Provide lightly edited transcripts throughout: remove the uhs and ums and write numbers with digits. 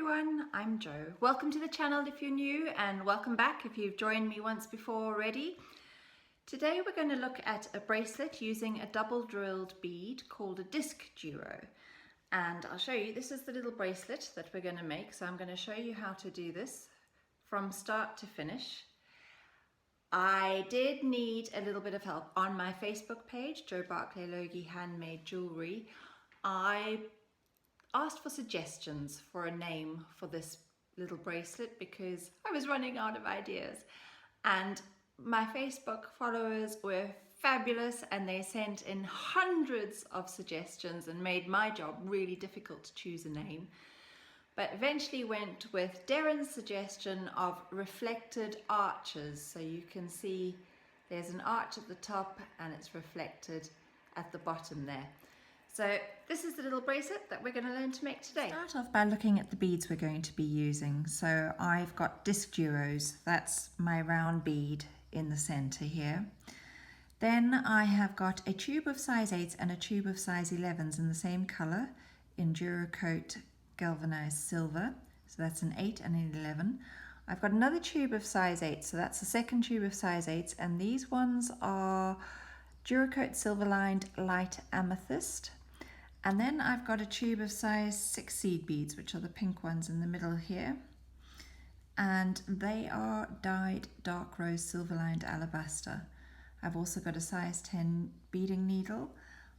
everyone, I'm Jo. Welcome to the channel if you're new, and welcome back if you've joined me once before already. Today we're going to look at a bracelet using a double drilled bead called a disc duo. And I'll show you, this is the little bracelet that we're going to make, so I'm going to show you how to do this from start to finish. I did need a little bit of help on my Facebook page, Jo Barclay Loggie Handmade Jewellery. I asked for suggestions for a name for this little bracelet because I was running out of ideas, and my Facebook followers were fabulous and they sent in hundreds of suggestions and made my job really difficult to choose a name, but eventually went with Darren's suggestion of reflected arches. So you can see there's an arch at the top and it's reflected at the bottom there. So this is the little bracelet that we're going to learn to make today. Start off by looking at the beads we're going to be using. So I've got disc duos, that's my round bead in the center here. Then I have got a tube of size 8s and a tube of size 11s in the same color in Duracoat Galvanised silver. So that's an 8 and an 11. I've got another tube of size 8, so that's the second tube of size 8s, and these ones are Duracoat silver lined light amethyst. And then I've got a tube of size 6 seed beads, which are the pink ones in the middle here. And they are dyed dark rose silver lined alabaster. I've also got a size 10 beading needle.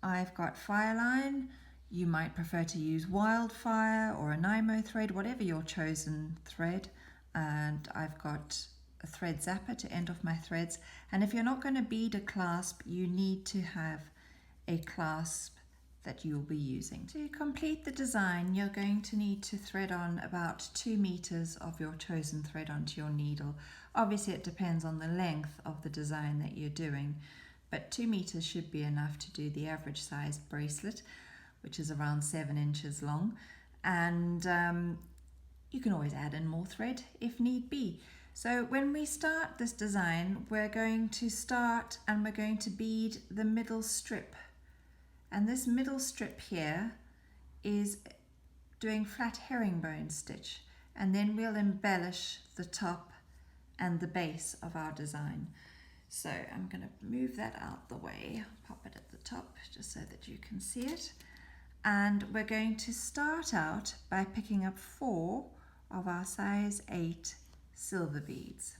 I've got fireline. You might prefer to use wildfire or a Nymo thread, whatever your chosen thread. And I've got a thread zapper to end off my threads. And if you're not going to bead a clasp, you need to have a clasp that you'll be using. To complete the design, you're going to need to thread on about 2 meters of your chosen thread onto your needle. Obviously it depends on the length of the design that you're doing, but 2 meters should be enough to do the average sized bracelet, which is around 7 inches long. And you can always add in more thread if need be. So when we start this design, we're going to start and we're going to bead the middle strip. And this middle strip here is doing flat herringbone stitch, and then we'll embellish the top and the base of our design. So I'm going to move that out the way, pop it at the top just so that you can see it. And we're going to start out by picking up 4 of our size 8 silver beads.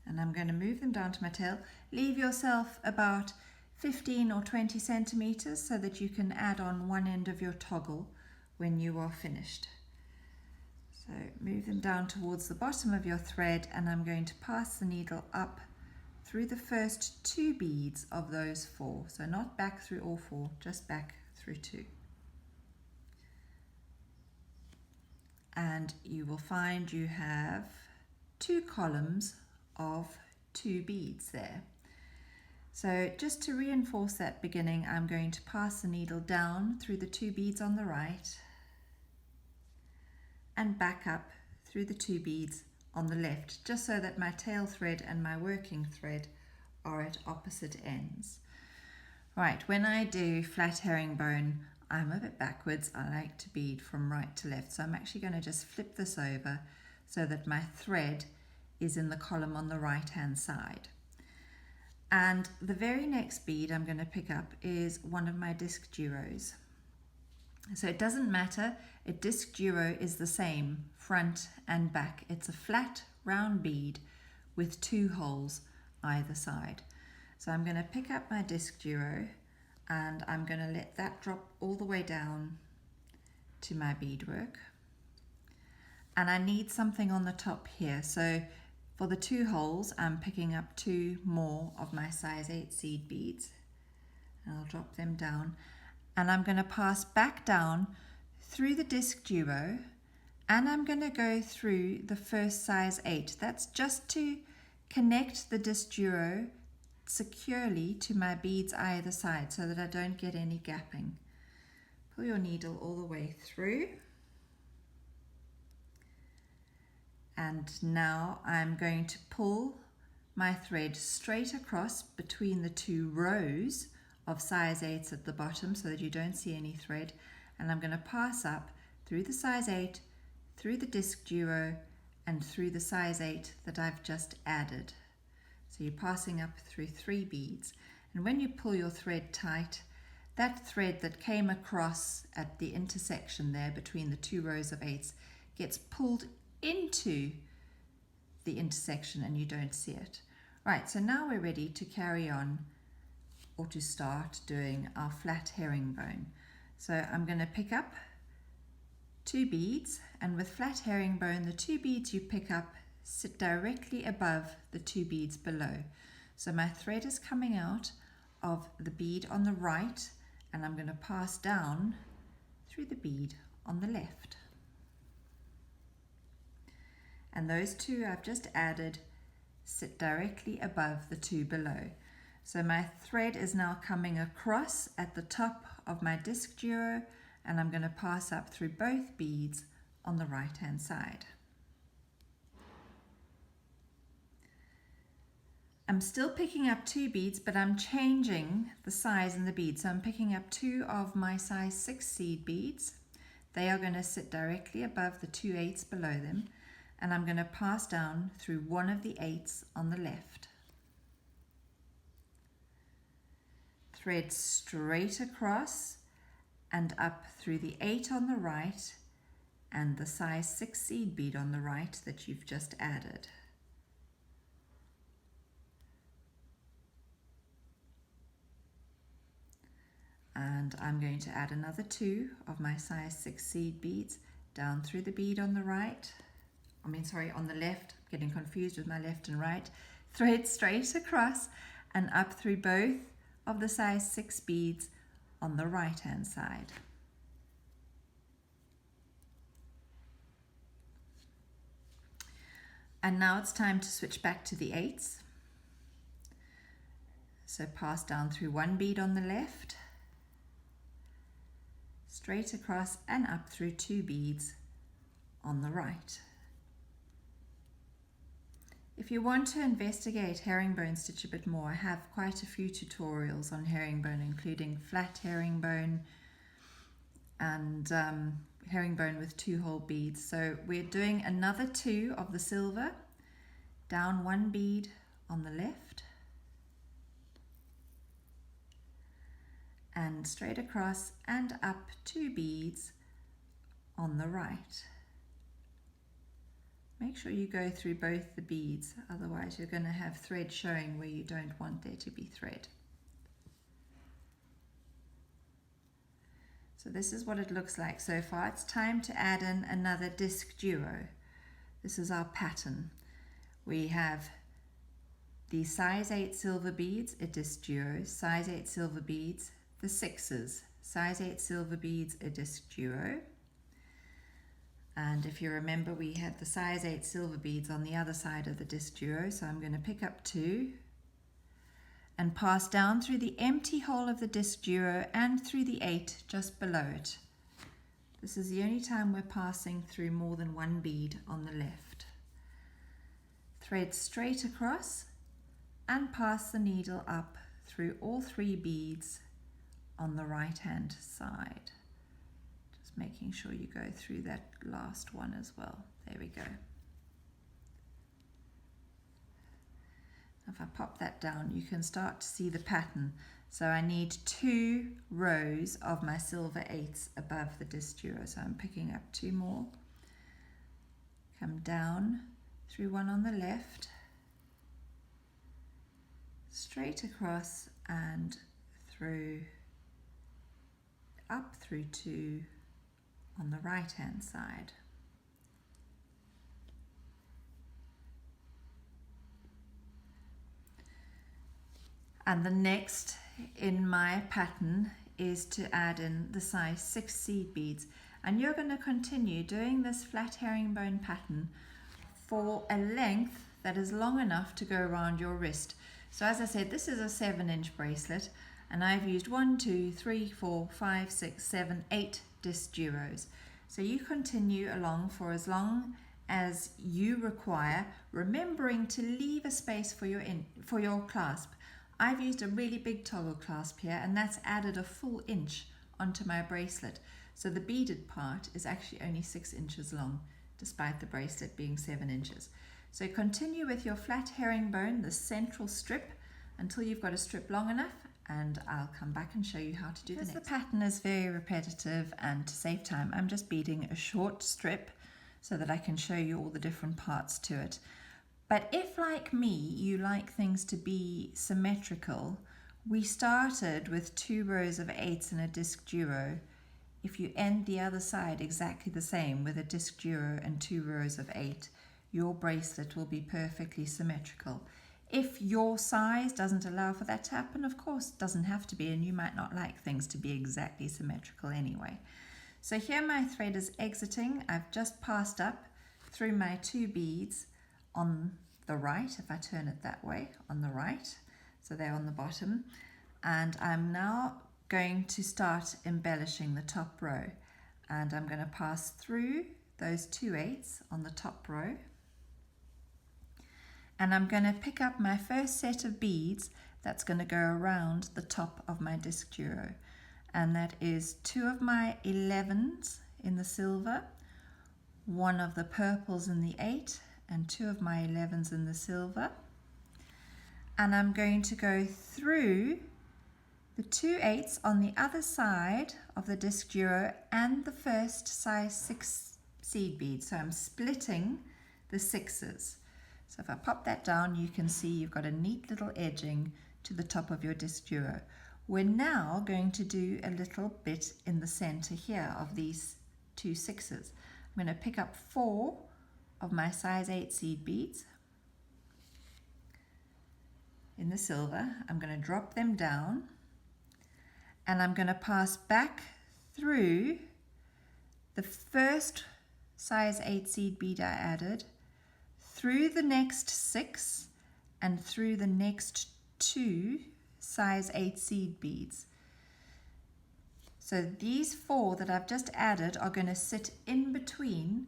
And I'm going to move them down to my tail. Leave yourself about 15 or 20 centimeters so that you can add on one end of your toggle when you are finished. So move them down towards the bottom of your thread, and I'm going to pass the needle up through the first 2 beads of those 4. So not back through all 4, just back through 2. And you will find you have 2 columns of 2 beads there. So just to reinforce that beginning, I'm going to pass the needle down through the 2 beads on the right and back up through the 2 beads on the left, just so that my tail thread and my working thread are at opposite ends. Right, when I do flat herringbone, I'm a bit backwards. I like to bead from right to left, so I'm actually going to just flip this over so that my thread is in the column on the right hand side. And the very next bead I'm going to pick up is one of my disc duos. So it doesn't matter, a disc duo is the same front and back. It's a flat round bead with 2 holes either side. So I'm going to pick up my disc duo and I'm going to let that drop all the way down to my beadwork. And I need something on the top here. So for the 2 holes, I'm picking up 2 more of my size 8 seed beads, and I'll drop them down, and I'm going to pass back down through the disc duo, and I'm going to go through the first size 8. That's just to connect the disc duo securely to my beads either side so that I don't get any gapping. Pull your needle all the way through. And now I'm going to pull my thread straight across between the 2 rows of size 8s at the bottom so that you don't see any thread, and I'm going to pass up through the size 8, through the disc duo, and through the size 8 that I've just added. So you're passing up through 3 beads. And when you pull your thread tight, that thread that came across at the intersection there between the 2 rows of 8s gets pulled into the intersection and you don't see it. Right, so now we're ready to carry on or to start doing our flat herringbone. So I'm going to pick up 2 beads, and with flat herringbone, the 2 beads you pick up sit directly above the 2 beads below. So my thread is coming out of the bead on the right, and I'm going to pass down through the bead on the left. And those 2 I've just added sit directly above the 2 below. So my thread is now coming across at the top of my disc duo, and I'm going to pass up through both beads on the right hand side. I'm still picking up 2 beads, but I'm changing the size in the beads. So I'm picking up 2 of my size 6 seed beads. They are going to sit directly above the 2 8s below them, and I'm going to pass down through one of the 8s on the left. Thread straight across and up through the 8 on the right and the size 6 seed bead on the right that you've just added. And I'm going to add another 2 of my size 6 seed beads down through the bead on the right. on the left. I'm getting confused with my left and right. Thread straight across and up through both of the size 6 beads on the right hand side. And now it's time to switch back to the 8s. So pass down through one bead on the left, straight across and up through 2 beads on the right. If you want to investigate herringbone stitch a bit more, I have quite a few tutorials on herringbone, including flat herringbone and herringbone with 2-hole beads. So we're doing another 2 of the silver, down 1 bead on the left and straight across and up 2 beads on the right. Make sure you go through both the beads, otherwise you're going to have thread showing where you don't want there to be thread. So this is what it looks like so far. It's time to add in another disc duo. This is our pattern. We have the size 8 silver beads, a disc duo, size 8 silver beads, the 6s, size 8 silver beads, a disc duo. And if you remember, we had the size 8 silver beads on the other side of the disc duo, so I'm going to pick up 2 and pass down through the empty hole of the disc duo and through the 8 just below it. This is the only time we're passing through more than 1 bead on the left. Thread straight across and pass the needle up through all 3 beads on the right hand side. Just making sure you go through that last one as well. There we go. If I pop that down, you can start to see the pattern. So I need 2 rows of my silver 8s above the disc duo. So I'm picking up 2 more. Come down through one on the left, straight across and through, up through 2 on the right hand side. And the next in my pattern is to add in the size 6 seed beads, and you're going to continue doing this flat herringbone pattern for a length that is long enough to go around your wrist. So as I said, this is a 7-inch bracelet, and I've used 1, 2, 3, 4, 5, 6, 7, 8 disc duos. So you continue along for as long as you require, remembering to leave a space for your clasp. I've used a really big toggle clasp here, and that's added a full inch onto my bracelet. So the beaded part is actually only 6 inches long, despite the bracelet being 7 inches. So continue with your flat herringbone, the central strip, until you've got a strip long enough, and I'll come back and show you how to do the next. The pattern is very repetitive, and to save time, I'm just beading a short strip so that I can show you all the different parts to it. But if, like me, you like things to be symmetrical, we started with 2 rows of 8s and a disc duo. If you end the other side exactly the same with a disc duo and 2 rows of 8, your bracelet will be perfectly symmetrical. If your size doesn't allow for that to happen, of course, it doesn't have to be, and you might not like things to be exactly symmetrical anyway. So here my thread is exiting. I've just passed up through my 2 beads on the right, if I turn it that way, on the right. So they're on the bottom. And I'm now going to start embellishing the top row. And I'm going to pass through those 2 8s on the top row. And I'm going to pick up my first set of beads that's going to go around the top of my disc duo. And that is 2 of my 11s in the silver, 1 of the purples in the 8, and 2 of my 11s in the silver. And I'm going to go through the 2 8s on the other side of the disc duo and the first size 6 seed bead. So I'm splitting the 6s. So if I pop that down, you can see you've got a neat little edging to the top of your disc duo. We're now going to do a little bit in the center here of these 2 6s. I'm going to pick up 4 of my size 8 seed beads in the silver. I'm going to drop them down, and I'm going to pass back through the first size 8 seed bead I added, through the next 6, and through the next 2 size 8 seed beads. So these 4 that I've just added are going to sit in between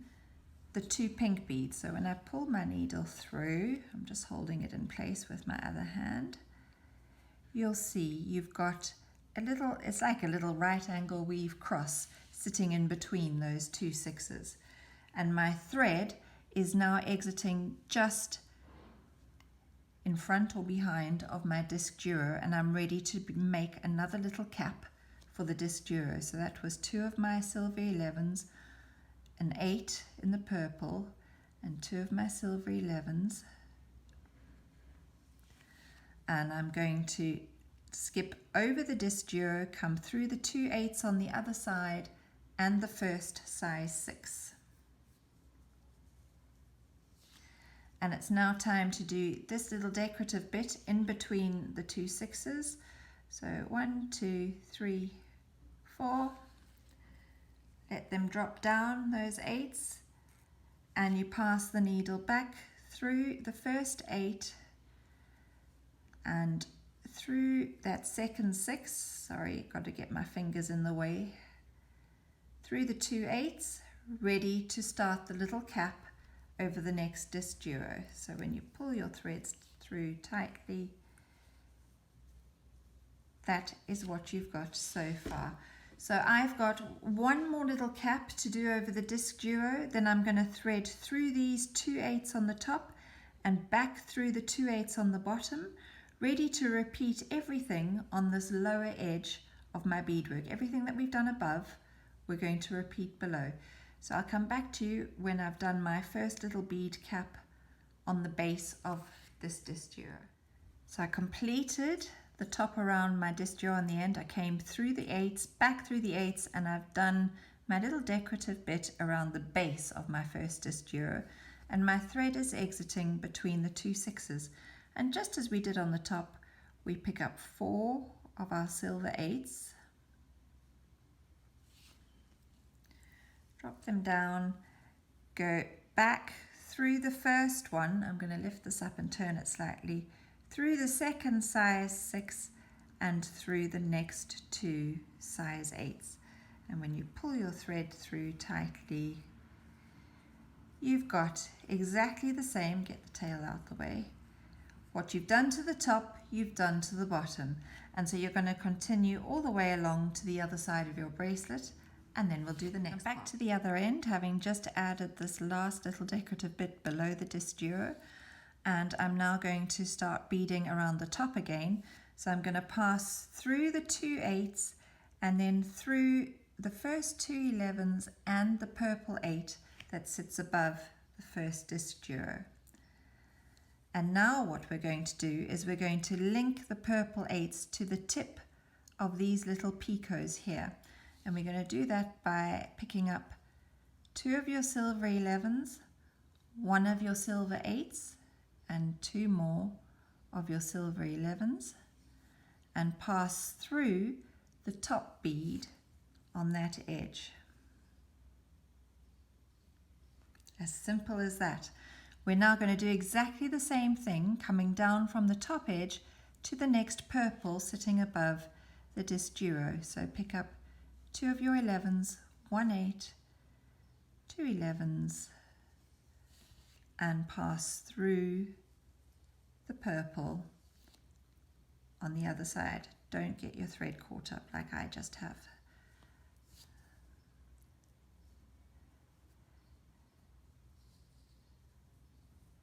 the 2 pink beads. So when I pull my needle through, I'm just holding it in place with my other hand, you'll see you've got a little, it's like a little right angle weave cross sitting in between those 2 6s. And my thread is now exiting just in front or behind of my disc duo, and I'm ready to make another little cap for the disc duo. So that was 2 of my silver 11s, an 8 in the purple, and 2 of my silver 11s. And I'm going to skip over the disc duo, come through the 2 8s on the other side, and the first size 6. And it's now time to do this little decorative bit in between the 2 6s. So 1, 2, 3, 4. Let them drop down, those 8s, and you pass the needle back through the first 8 and through that second 6. Sorry, got to get my fingers in the way. Through the 2 8s, ready to start the little cap over the next disc duo. So when you pull your threads through tightly, that is what you've got so far. So I've got one more little cap to do over the disc duo, then I'm going to thread through these 2 8s on the top and back through the 2 8s on the bottom, ready to repeat everything on this lower edge of my beadwork. Everything that we've done above, we're going to repeat below. So I'll come back to you when I've done my first little bead cap on the base of this disc duo. So I completed the top around my disc duo on the end. I came through the 8s, back through the 8s, and I've done my little decorative bit around the base of my first disc duo. And my thread is exiting between the 2 6s. And just as we did on the top, we pick up 4 of our silver 8s, drop them down, go back through the first one. I'm going to lift this up and turn it slightly, through the second size 6 and through the next 2 size 8s. And when you pull your thread through tightly, you've got exactly the same, get the tail out the way. What you've done to the top, you've done to the bottom. And so you're going to continue all the way along to the other side of your bracelet and then we'll do the next part. Back to the other end, having just added this last little decorative bit below the disc duo, and I'm now going to start beading around the top again. So I'm going to pass through the 2 8s and then through the first 2 11s and the purple 8 that sits above the first disc duo. And now what we're going to do is we're going to link the purple 8s to the tip of these little picots here. And we're going to do that by picking up 2 of your silver 11s, 1 of your silver 8s, and 2 more of your silver 11s, and pass through the top bead on that edge. As simple as that. We're now going to do exactly the same thing, coming down from the top edge to the next purple sitting above the disc duo. So pick up 2 of your 11s, 1 8, 2 11s, and pass through the purple on the other side. Don't get your thread caught up like I just have.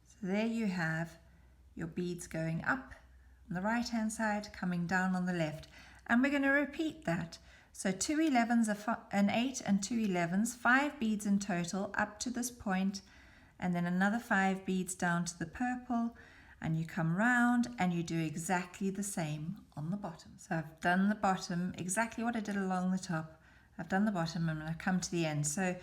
So there you have your beads going up on the right hand side, coming down on the left, and we're going to repeat that. So 2 11s, an 8 and 2 11s, 5 beads in total up to this point, and then another 5 beads down to the purple, and you come round and you do exactly the same on the bottom. So I've done the bottom, exactly what I did along the top. I've done the bottom and I've come to the end. So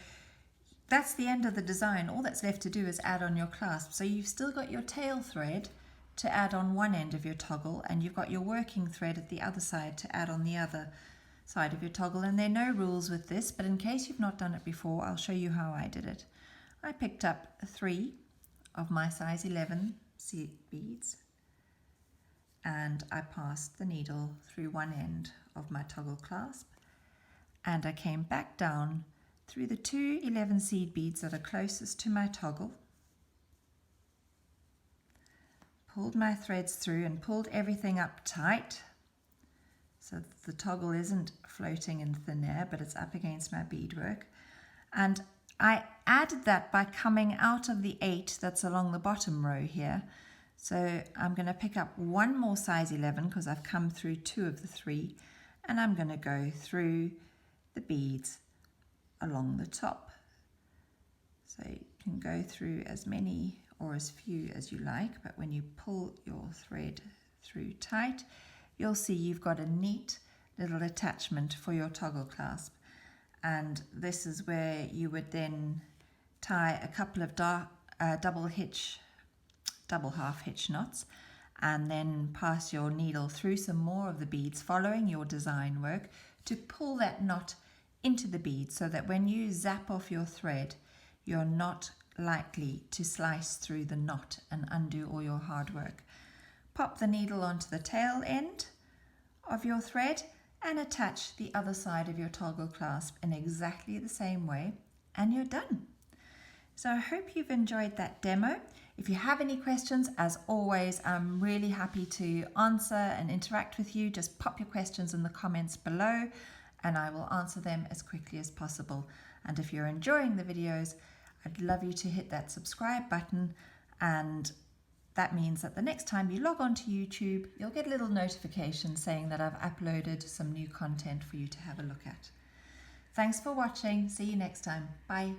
that's the end of the design. All that's left to do is add on your clasp. So you've still got your tail thread to add on one end of your toggle, and you've got your working thread at the other side to add on the other side of your toggle. And there are no rules with this, but in case you've not done it before, I'll show you how I did it. I picked up 3 of my size 11 seed beads, and I passed the needle through one end of my toggle clasp, and I came back down through the 2 11 seed beads that are closest to my toggle, pulled my threads through and pulled everything up tight so that the toggle isn't floating in thin air, but it's up against my beadwork. And I added that by coming out of the 8 that's along the bottom row here. So I'm going to pick up one more size 11 because I've come through 2 of the 3, and I'm going to go through the beads along the top. So you can go through as many or as few as you like, but when you pull your thread through tight, you'll see you've got a neat little attachment for your toggle clasp. And this is where you would then tie a couple of double half hitch knots, and then pass your needle through some more of the beads following your design work to pull that knot into the bead, so that when you zap off your thread, you're not likely to slice through the knot and undo all your hard work. Pop the needle onto the tail end of your thread and attach the other side of your toggle clasp in exactly the same way, and you're done. So I hope you've enjoyed that demo. If you have any questions, as always, I'm really happy to answer and interact with you. Just pop your questions in the comments below and I will answer them as quickly as possible. And if you're enjoying the videos, I'd love you to hit that subscribe button, and that means that the next time you log on to YouTube, you'll get a little notification saying that I've uploaded some new content for you to have a look at. Thanks for watching. See you next time. Bye.